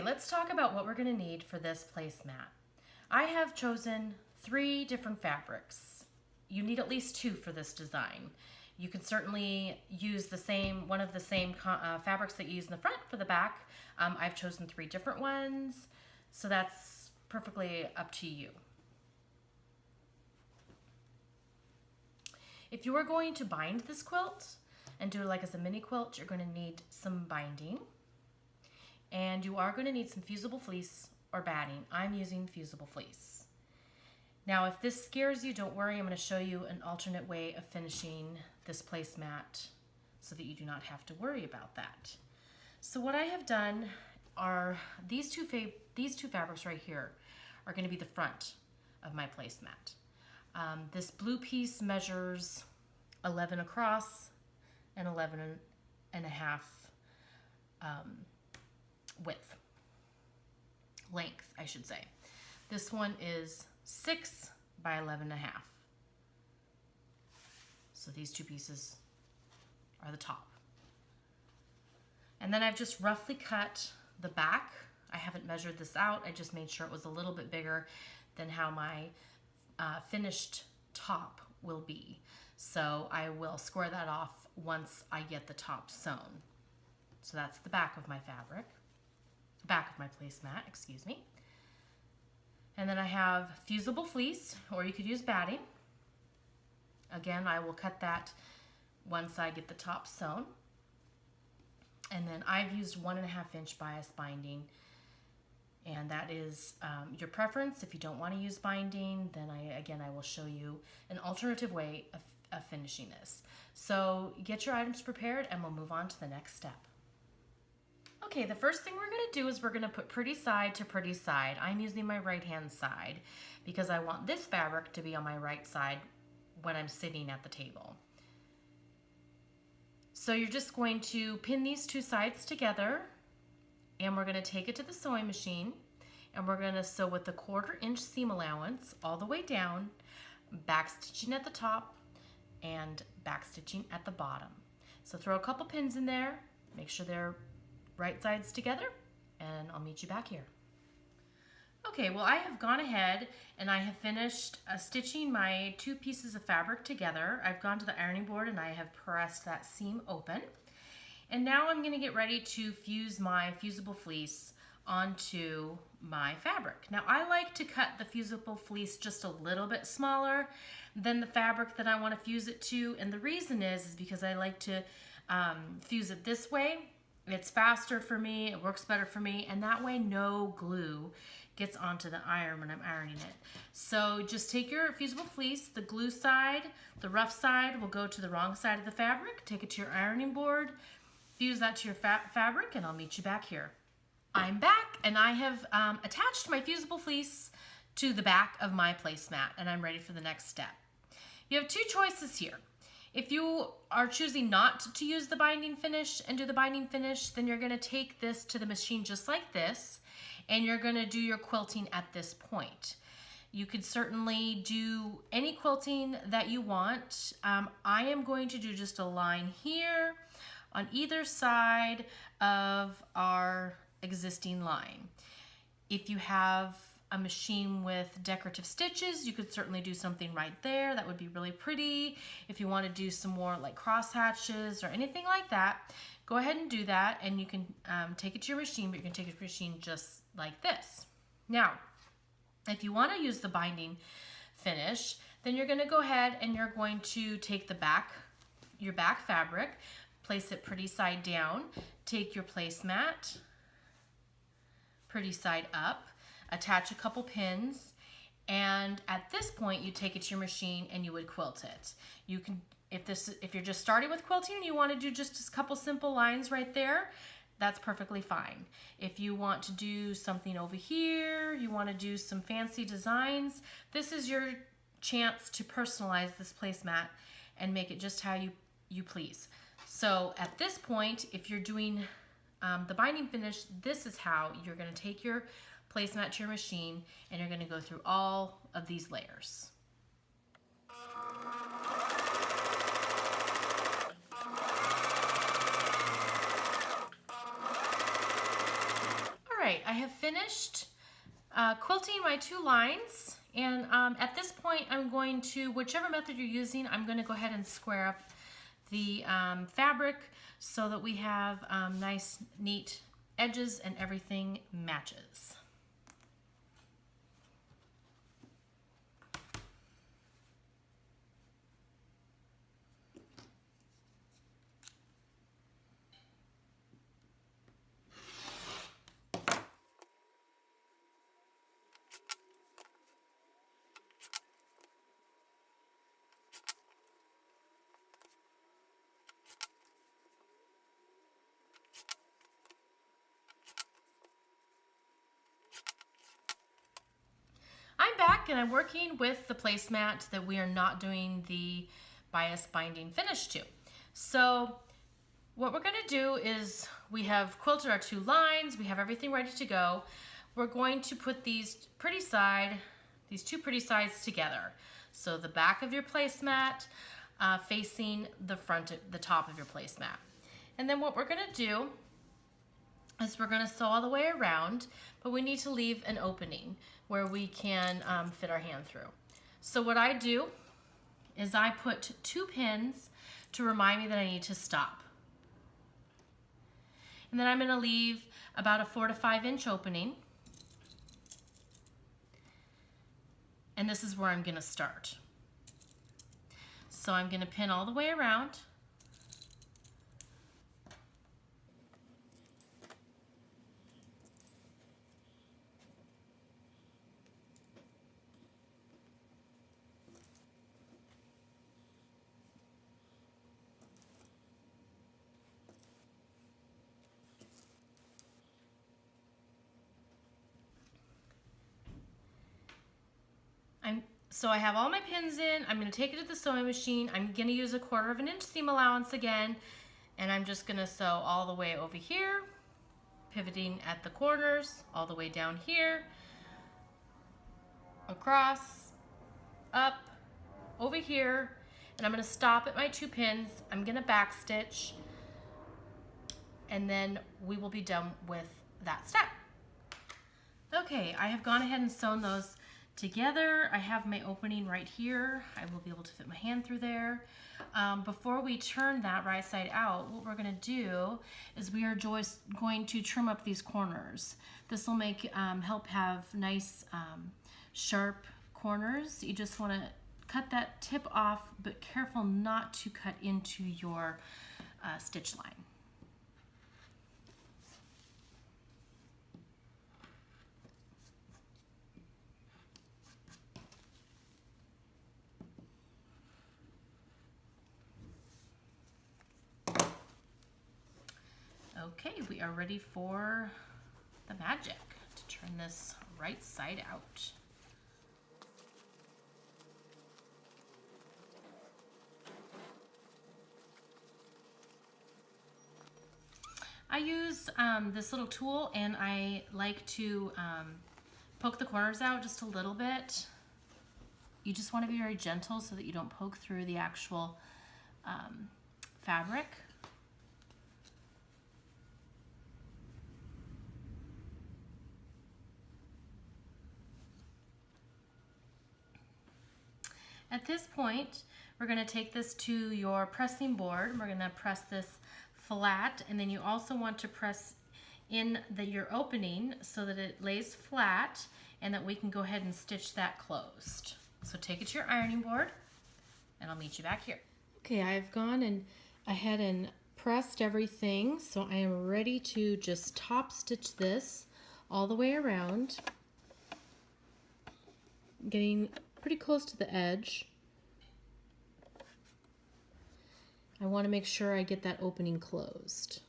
let's talk about what we're going to need for this placemat. I have chosen 3 different fabrics. You need at least 2 for this design. You can certainly use one of the same fabrics that you use in the front for the back. I've chosen 3 different ones, so that's perfectly up to you. If you are going to bind this quilt and do it like as a mini quilt, you're going to need some binding. And you are going to need some fusible fleece or batting. I'm using fusible fleece. Now, if this scares you, don't worry. I'm going to show you an alternate way of finishing this placemat so that you do not have to worry about that. So what I have done are these two fabrics right here are going to be the front of my placemat. This blue piece measures 11 across and 11 and a half length, I should say. This one is 6 by 11 and a half. So these 2 pieces are the top. And then I've just roughly cut the back. I haven't measured this out. I just made sure it was a little bit bigger than how my finished top will be. So I will square that off once I get the top sewn. So that's the back of my placemat, excuse me. And then I have fusible fleece, or you could use batting. Again, I will cut that once I get the top sewn. And then I've used 1.5 inch bias binding, and that is your preference. If you don't want to use binding, then I will show you an alternative way of finishing this. So get your items prepared and we'll move on to the next step. Okay, the first thing we're going to do is we're going to put pretty side to pretty side. I'm using my right hand side because I want this fabric to be on my right side when I'm sitting at the table. So you're just going to pin these 2 sides together, and we're going to take it to the sewing machine, and we're going to sew with the 1/4 inch seam allowance all the way down, back stitching at the top and back stitching at the bottom. So throw a couple pins in there, make sure they're right sides together, and I'll meet you back here. Okay, well, I have gone ahead and I have finished stitching my 2 pieces of fabric together. I've gone to the ironing board and I have pressed that seam open. And now I'm going to get ready to fuse my fusible fleece onto my fabric. Now, I like to cut the fusible fleece just a little bit smaller than the fabric that I want to fuse it to. And the reason is because I like to fuse it this way. It's faster for me, it works better for me, and that way no glue gets onto the iron when I'm ironing it. So just take your fusible fleece, the glue side, the rough side will go to the wrong side of the fabric, take it to your ironing board, fuse that to your fabric, and I'll meet you back here. I'm back, and I have attached my fusible fleece to the back of my placemat, and I'm ready for the next step. You have 2 choices here. If you are choosing not to use the binding finish and do the binding finish, then you're going to take this to the machine just like this, and you're going to do your quilting at this point. You could certainly do any quilting that you want. I am going to do just a line here on either side of our existing line. If you have a machine with decorative stitches, you could certainly do something right there. That would be really pretty. If you want to do some more like cross hatches or anything like that, go ahead and do that, and you can take it to your machine, but you can take it to your machine just like this. Now, if you want to use the binding finish, then you're going to go ahead and you're going to take your back fabric, place it pretty side down, take your placemat, pretty side up, attach a couple pins, and at this point you take it to your machine and you would quilt it. You can, if you're just starting with quilting and you want to do just a couple simple lines right there, that's perfectly fine. If you want to do something over here, you want to do some fancy designs, this is your chance to personalize this placemat and make it just how you please. So at this point, if you're doing the binding finish, this is how you're going to take your placemat to your machine, and you're going to go through all of these layers. All right, I I have finished quilting my 2 lines, and at this point I'm going to, whichever method you're using, I'm going to go ahead and square up the fabric so that we have nice neat edges and everything matches. I'm back and I'm working with the placemat that we are not doing the bias binding finish to. So what we're going to do is we have quilted our 2 lines, we have everything ready to go. We're going to put these two pretty sides together. So the back of your placemat facing the top of your placemat. And then what we're going to do is we're going to sew all the way around, but we need to leave an opening where we can fit our hand through. So what I do is I put 2 pins to remind me that I need to stop. And then I'm going to leave about a 4 to 5 inch opening. And this is where I'm going to start. So I'm going to pin all the way around. So I have all my pins in. I'm going to take it to the sewing machine. I'm going to use a 1/4 inch seam allowance again, and I'm just going to sew all the way over here, pivoting at the corners, all the way down here, across, up, over here, and I'm going to stop at my 2 pins. I'm going to back stitch, and then we will be done with that step. Okay, I have gone ahead and sewn those together. I have my opening right here. I will be able to fit my hand through there. Before we turn that right side out, what we're going to do is we are just going to trim up these corners. This will make help have nice sharp corners. You just want to cut that tip off, but careful not to cut into your stitch line. Okay, we are ready for the magic to turn this right side out. I use this little tool, and I like to poke the corners out just a little bit. You just want to be very gentle so that you don't poke through the actual fabric. At this point, we're going to take this to your pressing board. We're going to press this flat, and then you also want to press in your opening so that it lays flat and that we can go ahead and stitch that closed. So take it to your ironing board, and I'll meet you back here. Okay, I've gone ahead and pressed everything, so I am ready to just top stitch this all the way around, getting pretty close to the edge. I want to make sure I get that opening closed.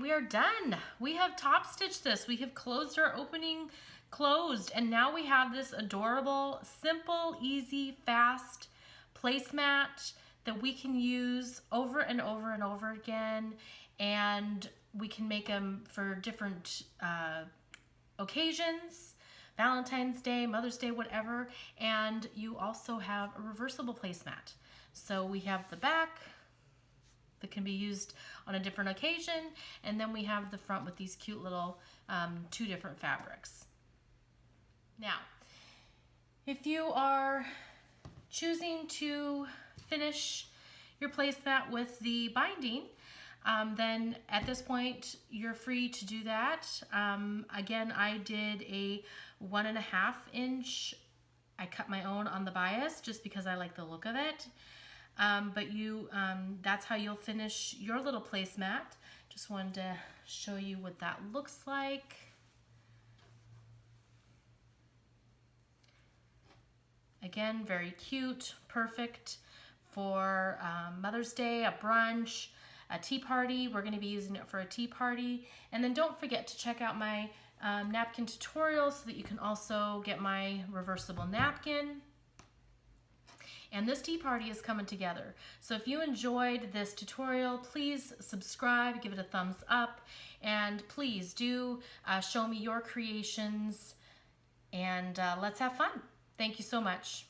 We are done. We have top stitched this. We have closed our opening closed, and now we have this adorable, simple, easy, fast placemat that we can use over and over and over again, and we can make them for different occasions, Valentine's Day, Mother's Day, whatever. And you also have a reversible placemat. So we have the back that can be used on a different occasion, and then we have the front with these cute little two different fabrics. Now, if you are choosing to finish your placemat with the binding, then at this point you're free to do that. Again, I did a 1.5 inch. I cut my own on the bias just because I like the look of it. But that's how you'll finish your little placemat. Just wanted to show you what that looks like. Again, very cute, perfect for Mother's Day, a brunch, a tea party. We're going to be using it for a tea party. And then don't forget to check out my napkin tutorial so that you can also get my reversible napkin. And this tea party is coming together. So if you enjoyed this tutorial, please subscribe, give it a thumbs up, and please do show me your creations, and let's have fun. Thank you so much.